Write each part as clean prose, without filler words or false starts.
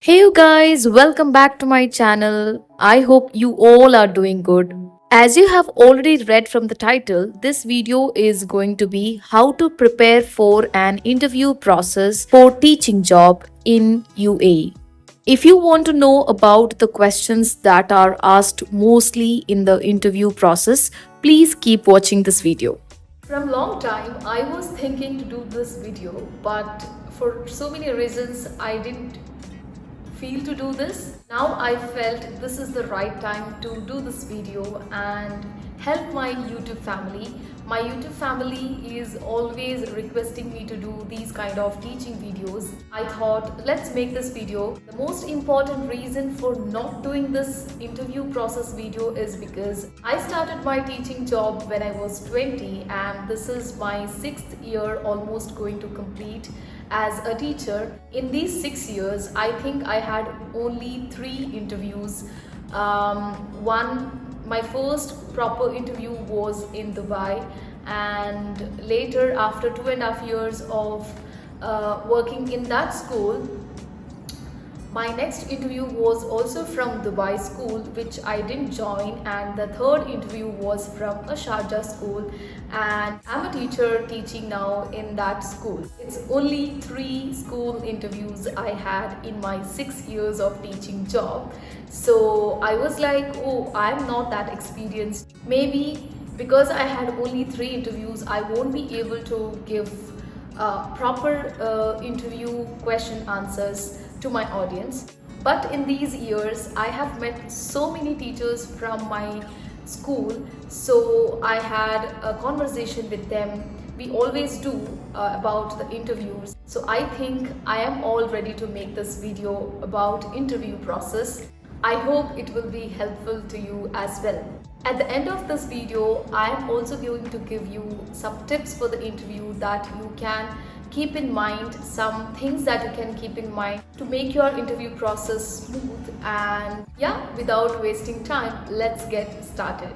Hey you guys, welcome back to my channel. I hope you all are doing good. As you have already read from the title, this video is going to be how to prepare for an interview process for teaching job in UAE. If you want to know about the questions that are asked mostly in the interview process, please keep watching this video. From long time I was thinking to do this video, but for so many reasons I didn't feel to do this. Now I felt this is the right time to do this video and help my YouTube family. My YouTube family is always requesting me to do these kind of teaching videos. I thought let's make this video. The most important reason for not doing this interview process video is because I started my teaching job when I was 20 and this is my 6th year almost going to complete as a teacher. In these 6 years, I think I had only 3 interviews. My first proper interview was in Dubai, and later, after 2.5 years of working in that school, my next interview was also from Dubai school, which I didn't join, and the third interview was from a Sharjah school, and I'm a teacher teaching now in that school. It's only 3 school interviews I had in my 6 years of teaching job. So I was like, oh, I'm not that experienced. Maybe because I had only 3 interviews, I won't be able to give proper interview question answers to my audience. But in these years I have met so many teachers from my school, so I had a conversation with them. We always do about the interviews, so I think I am all ready to make this video about interview process. I hope it will be helpful to you as well. At the end of this video, I am also going to give you some tips for the interview that you can keep in mind, some things that you can keep in mind to make your interview process smooth. And yeah, without wasting time, let's get started.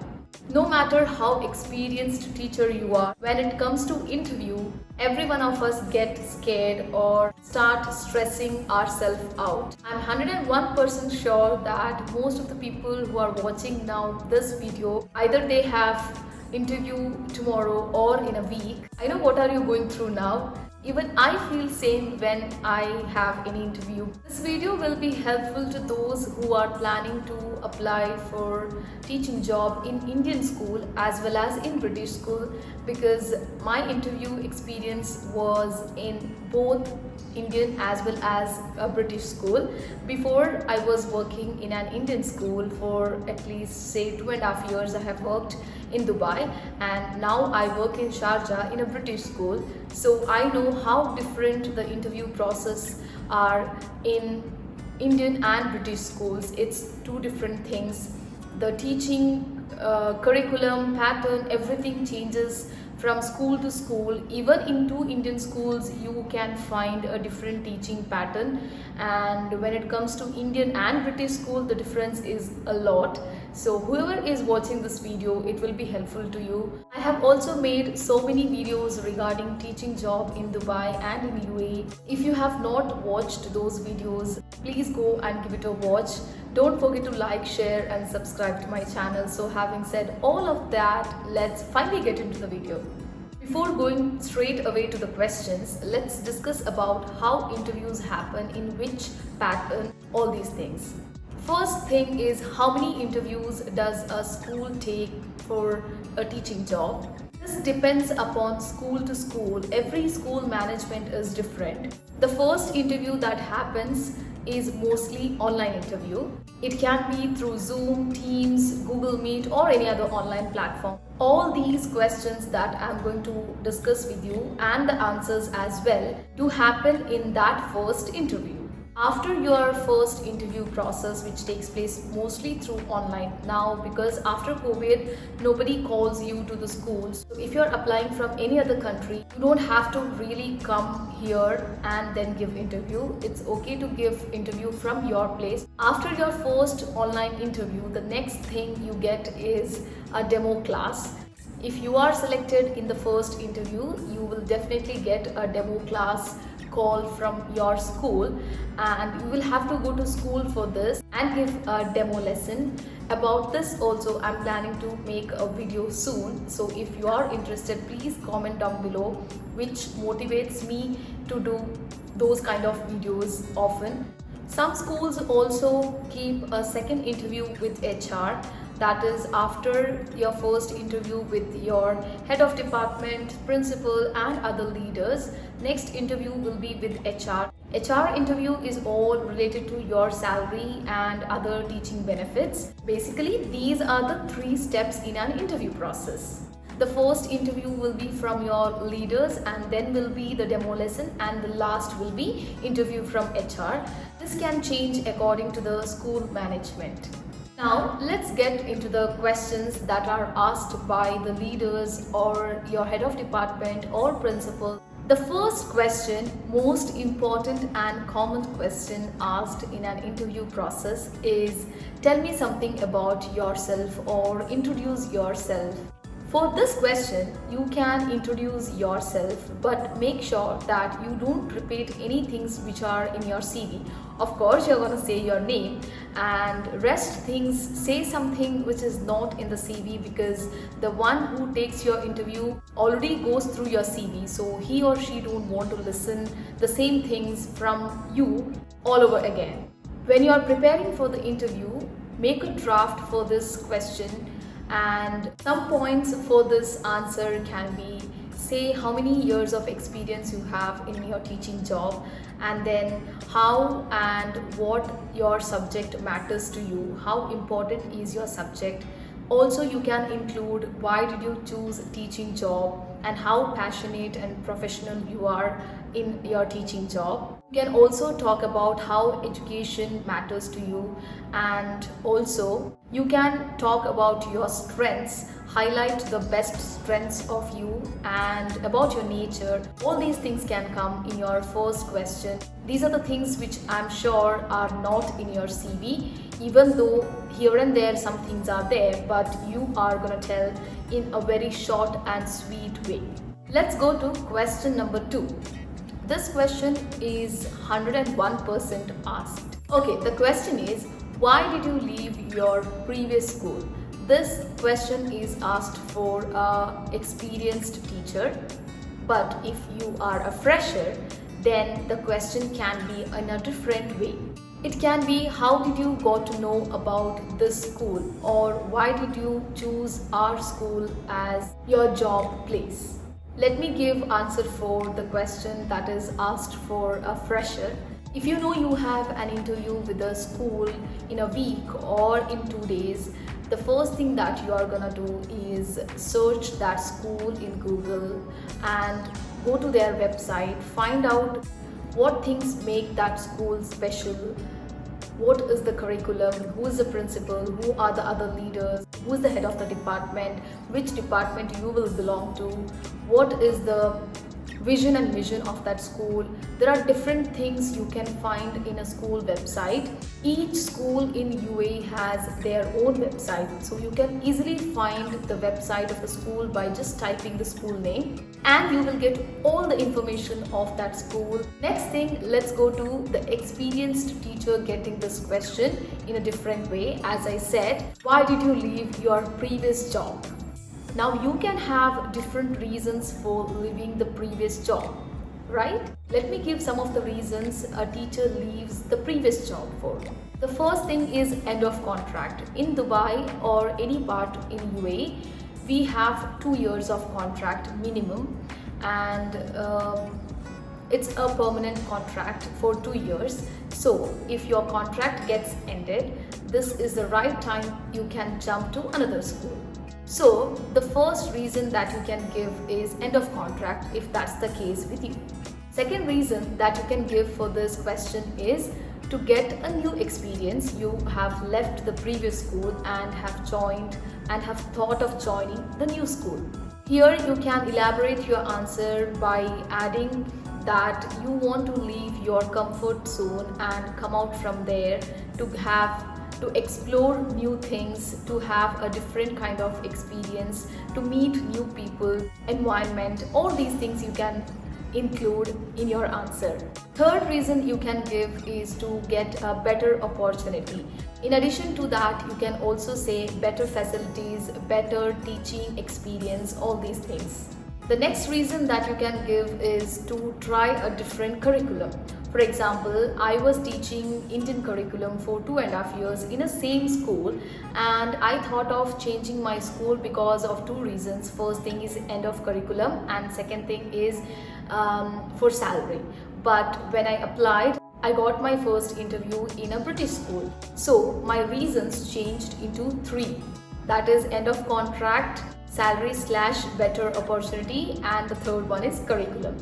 No matter how experienced teacher you are, when it comes to interview, every one of us get scared or start stressing ourselves out. I'm 101% sure that most of the people who are watching now this video, either they have interview tomorrow or in a week. I know what are you going through now. Even I feel same when I have any interview. This video will be helpful to those who are planning to apply for teaching job in Indian school as well as in British school, because my interview experience was in both Indian as well as a British school. Before I was working in an Indian school for at least say 2.5 years. I have worked in Dubai, and now I work in Sharjah in a British school. So I know how different the interview process are in Indian and British schools. It's two different things. The teaching curriculum, pattern, everything changes from school to school. Even in two Indian schools you can find a different teaching pattern, and when it comes to Indian and British school the difference is a lot. So whoever is watching this video, it will be helpful to you. I have also made so many videos regarding teaching job in Dubai and in UAE. If you have not watched those videos, please go and give it a watch. Don't forget to like, share and subscribe to my channel. So having said all of that, let's finally get into the video. Before going straight away to the questions, let's discuss about how interviews happen, in which pattern, all these things. First thing is, how many interviews does a school take for a teaching job? This depends upon school to school. Every school management is different. The first interview that happens is mostly online interview. It can be through Zoom, Teams, Google Meet or any other online platform. All these questions that I'm going to discuss with you and the answers as well do happen in that first interview. After your first interview process, which takes place mostly through online now, because after COVID nobody calls you to the schools. So if you're applying from any other country, you don't have to really come here and then give interview. It's okay to give interview from your place. After your first online interview, the next thing you get is a demo class. If you are selected in the first interview, you will definitely get a demo class call from your school, and you will have to go to school for this and give a demo lesson. About this also I'm planning to make a video soon, so if you are interested, please comment down below, which motivates me to do those kind of videos often. Some schools also keep a second interview with HR, that is after your first interview with your head of department, principal and other leaders. Next interview will be with HR. HR interview is all related to your salary and other teaching benefits. Basically, these are the 3 steps in an interview process. The first interview will be from your leaders, and then will be the demo lesson, and the last will be interview from HR. This can change according to the school management. Now let's get into the questions that are asked by the leaders or your head of department or principal. The first question, most important and common question asked in an interview process is, tell me something about yourself or introduce yourself. For this question, you can introduce yourself, but make sure that you don't repeat any things which are in your CV. Of course, you're going to say your name, and rest things, say something which is not in the CV, because the one who takes your interview already goes through your CV, so he or she don't want to listen the same things from you all over again. When you are preparing for the interview, make a draft for this question, and some points for this answer can be, say how many years of experience you have in your teaching job, and then how and what your subject matters to you, how important is your subject. Also, you can include why did you choose teaching job and how passionate and professional you are in your teaching job. You can also talk about how education matters to you, and also you can talk about your strengths, highlight the best strengths of you and about your nature. All these things can come in your first question. These are the things which I'm sure are not in your CV, even though here and there some things are there, but you are gonna tell in a very short and sweet way. Let's go to question number 2. This question is 101% asked. Okay, the question is, why did you leave your previous school? This question is asked for an experienced teacher, but if you are a fresher, then the question can be in a different way. It can be, how did you got to know about this school, or why did you choose our school as your job place? Let me give answer for the question that is asked for a fresher. If you know you have an interview with a school in a week or in 2 days, the first thing that you are gonna do is search that school in Google and go to their website, find out what things make that school special, what is the curriculum, who is the principal, who are the other leaders, who is the head of the department, which department you will belong to, what is the vision and mission of that school. There are different things you can find in a school website. Each school in UAE has their own website, so you can easily find the website of the school by just typing the school name, and you will get all the information of that school. Next thing, let's go to the experienced teacher getting this question in a different way. As I said, why did you leave your previous job? Now you can have different reasons for leaving the previous job, right? Let me give some of the reasons a teacher leaves the previous job for. The first thing is end of contract. In Dubai or any part in UAE, we have 2 years of contract minimum, and it's a permanent contract for 2 years. So if your contract gets ended, this is the right time you can jump to another school. So the first reason that you can give is end of contract, if that's the case with you. Second reason that you can give for this question is to get a new experience. You have left the previous school and have joined and have thought of joining the new school. Here you can elaborate your answer by adding that you want to leave your comfort zone and come out from there to explore new things, to have a different kind of experience, to meet new people, environment. All these things you can include in your answer. Third reason you can give is to get a better opportunity. In addition to that, you can also say better facilities, better teaching experience, all these things. The next reason that you can give is to try a different curriculum. For example, I was teaching Indian curriculum for 2.5 years in a same school, and I thought of changing my school because of two reasons. First thing is end of curriculum, and second thing is for salary. But when I applied, I got my first interview in a British school. So my reasons changed into three. That is end of contract, salary / better opportunity, and the third one is curriculum.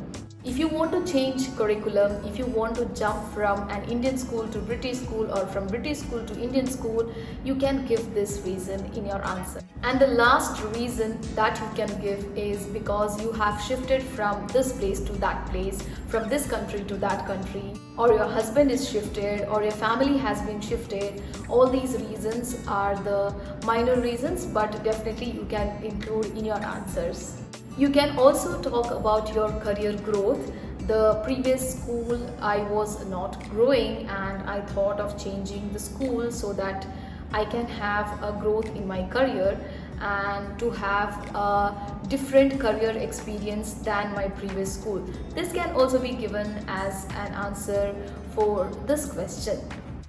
If you want to change curriculum, if you want to jump from an Indian school to British school or from British school to Indian school, you can give this reason in your answer. And the last reason that you can give is because you have shifted from this place to that place, from this country to that country, or your husband is shifted, or your family has been shifted. All these reasons are the minor reasons, but definitely you can include in your answers. You can also talk about your career growth. The previous school I was not growing, and I thought of changing the school so that I can have a growth in my career and to have a different career experience than my previous school. This can also be given as an answer for this question.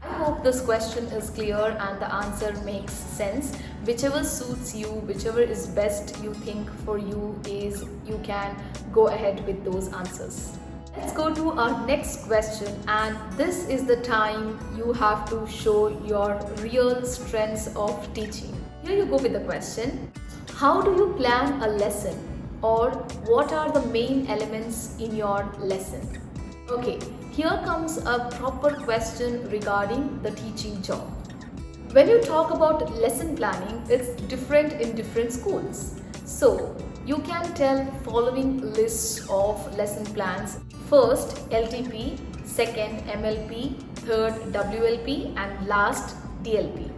I hope this question is clear and the answer makes sense. Whichever suits you, whichever is best you think for you is, you can go ahead with those answers. Let's go to our next question, and this is the time you have to show your real strengths of teaching. Here you go with the question. How do you plan a lesson, or what are the main elements in your lesson? Okay, here comes a proper question regarding the teaching job. When you talk about lesson planning, it's different in different schools. So you can tell following lists of lesson plans. First LTP, second MLP, third WLP, and last DLP.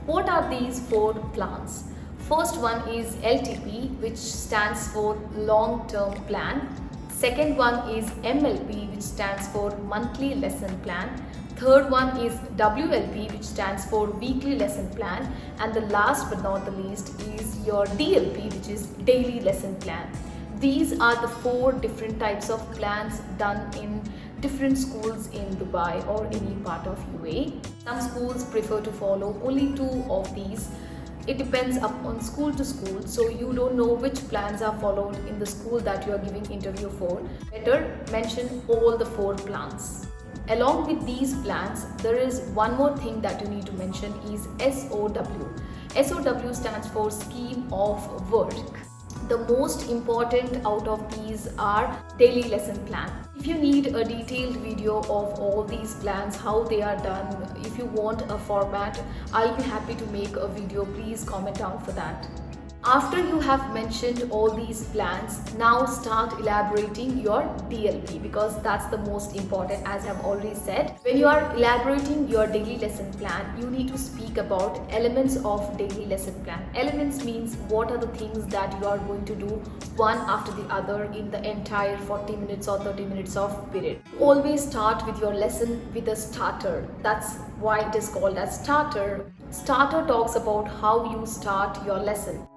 What are these 4 plans? First one is LTP, which stands for long-term plan. Second one is MLP, which stands for monthly lesson plan. Third one is WLP, which stands for weekly lesson plan. And the last but not the least is your DLP, which is daily lesson plan. These are the 4 different types of plans done in different schools in Dubai or any part of UAE. Some schools prefer to follow only 2 of these. It depends upon school to school, so you don't know which plans are followed in the school that you are giving interview for. Better mention all the 4 plans. Along with these plans, there is one more thing that you need to mention is SOW. SOW stands for Scheme of Work. The most important out of these are daily lesson plan. If you need a detailed video of all these plans, how they are done, if you want a format, I'll be happy to make a video. Please comment down for that. After you have mentioned all these plans, now start elaborating your DLP, because that's the most important, as I've already said. When you are elaborating your daily lesson plan, you need to speak about elements of daily lesson plan. Elements means what are the things that you are going to do one after the other in the entire 40 minutes or 30 minutes of period. Always start with your lesson with a starter. That's why it is called as starter. Starter talks about how you start your lesson.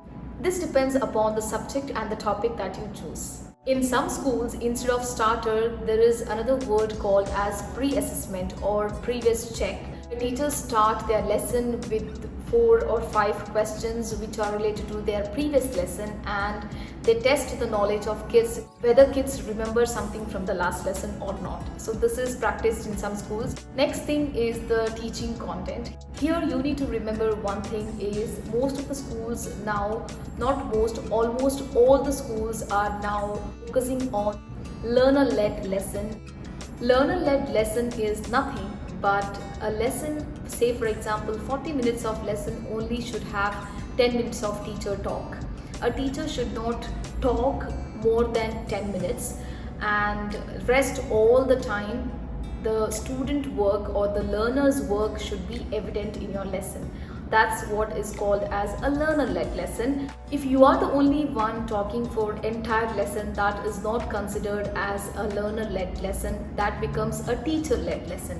This depends upon the subject and the topic that you choose. In some schools, instead of starter, there is another word called as pre-assessment or previous check. The teachers start their lesson with 4 or 5 questions which are related to their previous lesson, and they test the knowledge of kids, whether kids remember something from the last lesson or not. So this is practiced in some schools. Next thing is the teaching content. Here you need to remember one thing is most of the schools now, not most, almost all the schools are now focusing on learner-led lesson. Learner-led lesson is nothing but a lesson, say for example 40 minutes of lesson only should have 10 minutes of teacher talk. A teacher should not talk more than 10 minutes, and rest all the time the student work or the learner's work should be evident in your lesson. That's what is called as a learner-led lesson. If you are the only one talking for entire lesson, that is not considered as a learner-led lesson. That becomes a teacher-led lesson.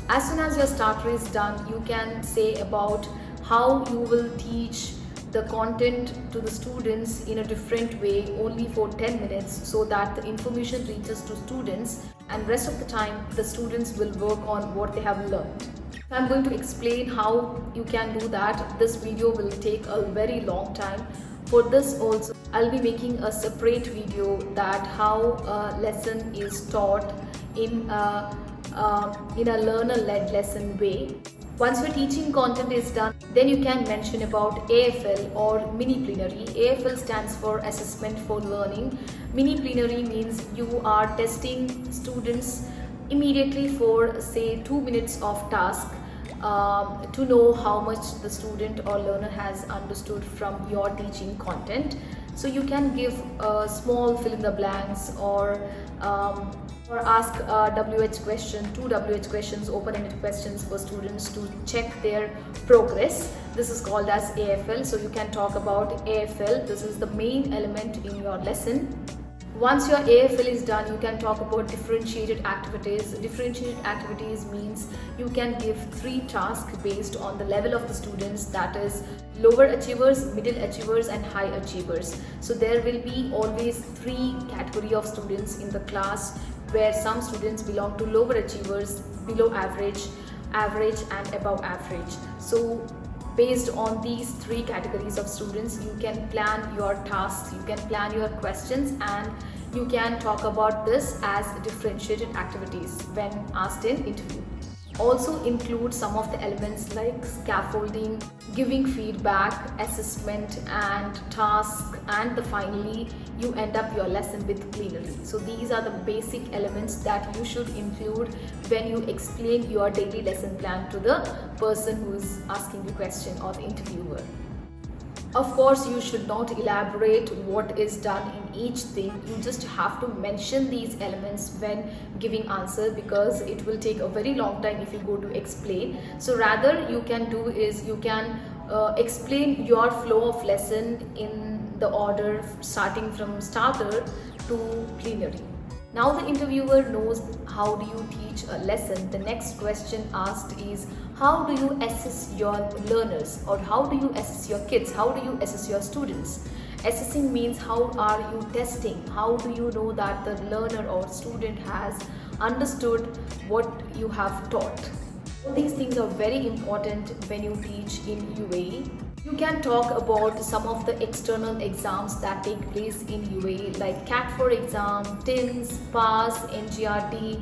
As soon as your starter is done, you can say about how you will teach the content to the students in a different way only for 10 minutes, so that the information reaches to students, and rest of the time the students will work on what they have learned. I'm going to explain how you can do that. This video will take a very long time. For this also, I'll be making a separate video that how a lesson is taught in a learner-led lesson way. Once your teaching content is done, then you can mention about AFL or mini plenary. AFL stands for Assessment for Learning. Mini plenary means you are testing students immediately for say 2 minutes of task to know how much the student or learner has understood from your teaching content. So you can give a small fill in the blanks or ask a WH question, 2 WH questions, open-ended questions for students to check their progress. This is called as AFL. So you can talk about AFL. This is the main element in your lesson. Once your AFL is done, you can talk about differentiated activities. Differentiated activities means you can give 3 tasks based on the level of the students, that is lower achievers, middle achievers and high achievers. So there will be always 3 category of students in the class, where some students belong to lower achievers, below average, average and above average. So based on these 3 categories of students, you can plan your tasks, you can plan your questions, and you can talk about this as differentiated activities when asked in interview. Also include some of the elements like scaffolding, giving feedback, assessment and task, and finally you end up your lesson with plenary. So these are the basic elements that you should include when you explain your daily lesson plan to the person who is asking the question or the interviewer. Of course, you should not elaborate what is done in each thing. You just have to mention these elements when giving answer, because it will take a very long time if you go to explain. So rather you can do is you can explain your flow of lesson in the order starting from starter to plenary. Now the interviewer knows how do you teach a lesson. The next question asked is, how do you assess your learners, or how do you assess your kids, how do you assess your students? Assessing means how are you testing, how do you know that the learner or student has understood what you have taught. All these things are very important when you teach in UAE. You can talk about some of the external exams that take place in UAE, like CAT4 exam, TINS, PAS, NGRD,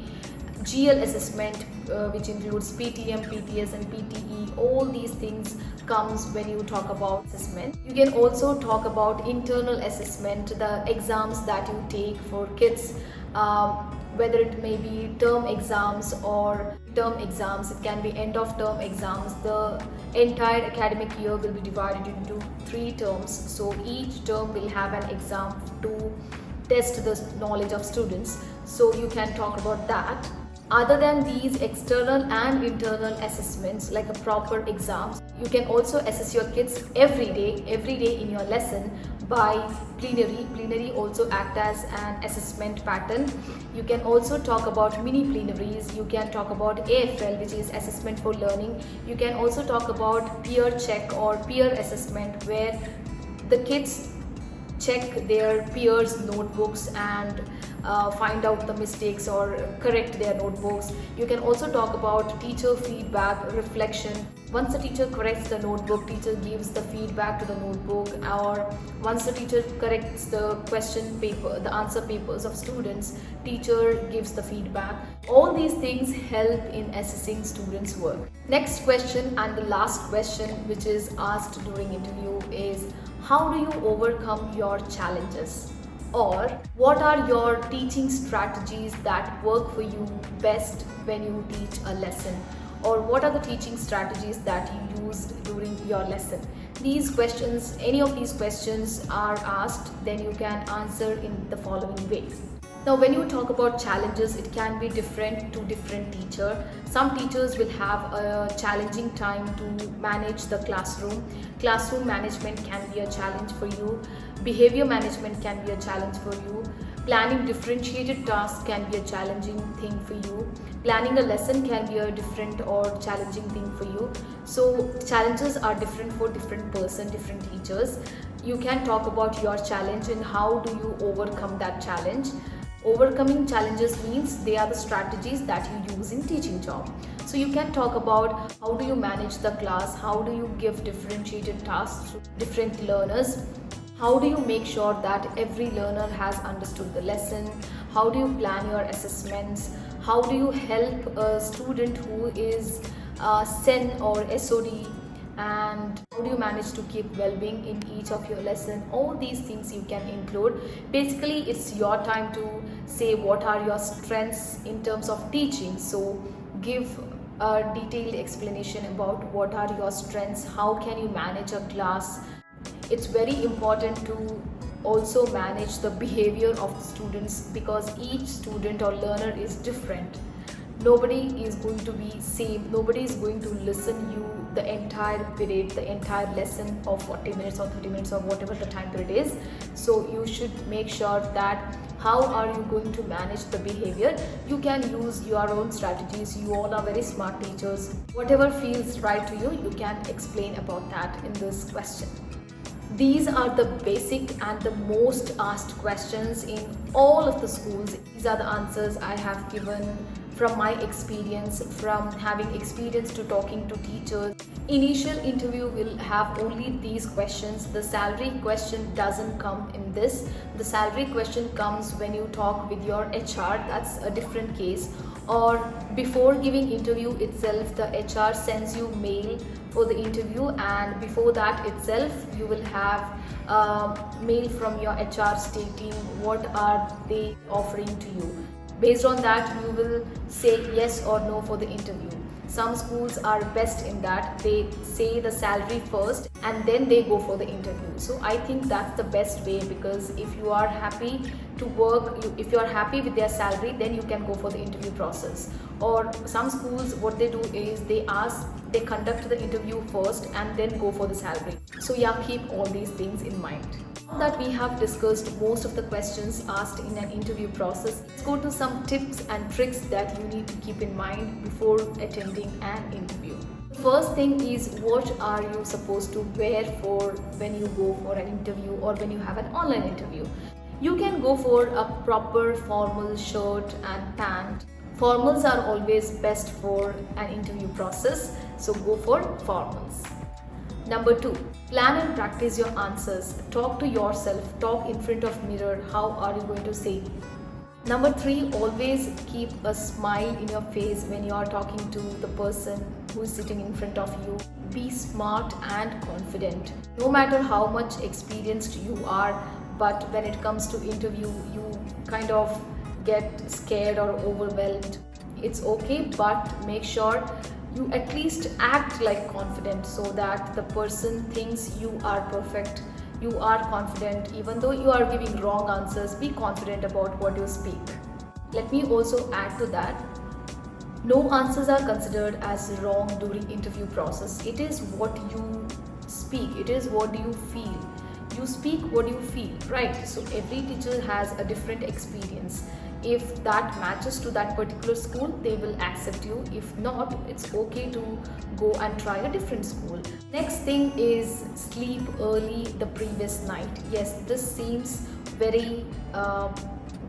GL assessment, which includes PTM, PTS and PTE. All these things comes when you talk about assessment. You can also talk about internal assessment, the exams that you take for kids, whether it may be term exams or term exams. It can be end of term exams. The entire academic year will be divided into 3 terms, so each term will have an exam to test the knowledge of students. So you can talk about that. Other than these external and internal assessments like a proper exams, you can also assess your kids every day in your lesson by plenary. Plenary also act as an assessment pattern. You can also talk about mini plenaries. You can talk about AFL, which is assessment for learning. You can also talk about peer check or peer assessment, where the kids check their peers' notebooks and find out the mistakes or correct their notebooks. You can also talk about teacher feedback, reflection. Once the teacher corrects the notebook, teacher gives the feedback to the notebook, or once the teacher corrects the question paper, the answer papers of students, teacher gives the feedback. All these things help in assessing students' work. Next question, and the last question which is asked during interview, is how do you overcome your challenges? Or what are your teaching strategies that work for you best when you teach a lesson? Or what are the teaching strategies that you use during your lesson? These questions, any of these questions are asked, then you can answer in the following way. Now, when you talk about challenges, it can be different to different teacher. Some teachers will have a challenging time to manage the classroom. Classroom management can be a challenge for you. Behavior management can be a challenge for you. Planning differentiated tasks can be a challenging thing for you. Planning a lesson can be a different or challenging thing for you. So challenges are different for different person, different teachers. You can talk about your challenge and how do you overcome that challenge. Overcoming challenges means they are the strategies that you use in teaching job. So you can talk about how do you manage the class, how do you give differentiated tasks to different learners, how do you make sure that every learner has understood the lesson, how do you plan your assessments, how do you help a student who is SEN or SOD, and how do you manage to keep well-being in each of your lesson. All these things you can include. Basically, it's your time to say what are your strengths in terms of teaching. So give a detailed explanation about what are your strengths, how can you manage a class. It's very important to also manage the behavior of the students, because each student or learner is different. Nobody is going to be same. Nobody is going to listen you the entire period, the entire lesson of 40 minutes or 30 minutes or whatever the time period is. So you should make sure that how are you going to manage the behavior. You can use your own strategies. You all are very smart teachers. Whatever feels right to you, you can explain about that in this question. These are the basic and the most asked questions in all of the schools. These are the answers I have given from my experience, from having experience to talking to teachers. Initial interview will have only these questions. The salary question doesn't come in this. The salary question comes when you talk with your HR. That's a different case. Or before giving interview itself, the HR sends you mail for the interview, and before that itself you will have a mail from your HR stating what are they offering to you. Based on that, you will say yes or no for the interview. Some schools are best in that they say the salary first and then they go for the interview. So I think that's the best way, because if you are happy to work, if you are happy with their salary, then you can go for the interview process. Or some schools, what they do is they conduct the interview first and then go for the salary. So yeah, keep all these things in mind. Now that we have discussed most of the questions asked in an interview process, let's go to some tips and tricks that you need to keep in mind before attending an interview. The first thing is, what are you supposed to wear for when you go for an interview or when you have an online interview? You can go for a proper formal shirt and pant. Formals are always best for an interview process, so go for formals. Number 2, plan and practice your answers. Talk to yourself, talk in front of mirror. How are you going to say? Number 3, always keep a smile in your face when you are talking to the person who is sitting in front of you. Be smart and confident. No matter how much experienced you are, but when it comes to interview, you kind of get scared or overwhelmed. It's okay, but make sure you at least act like confident so that the person thinks you are perfect, you are confident. Even though you are giving wrong answers, be confident about what you speak. Let me also add to that, no answers are considered as wrong during interview process. It is what you speak, it is what you feel. You speak what you feel, right? So every teacher has a different experience. If that matches to that particular school, they will accept you. If not, it's okay to go and try a different school. Next thing is sleep early the previous night. Yes, this seems very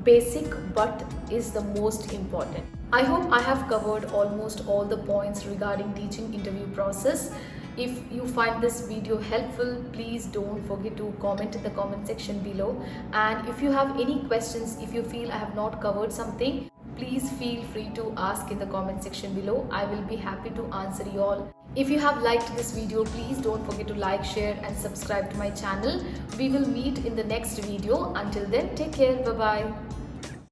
basic, but is the most important. I hope I have covered almost all the points regarding teaching interview process. If you find this video helpful, please don't forget to comment in the comment section below. And if you have any questions, if you feel I have not covered something, please feel free to ask in the comment section below. I will be happy to answer you all. If you have liked this video, please don't forget to like, share and subscribe to my channel. We will meet in the next video. Until then, take care. Bye-bye.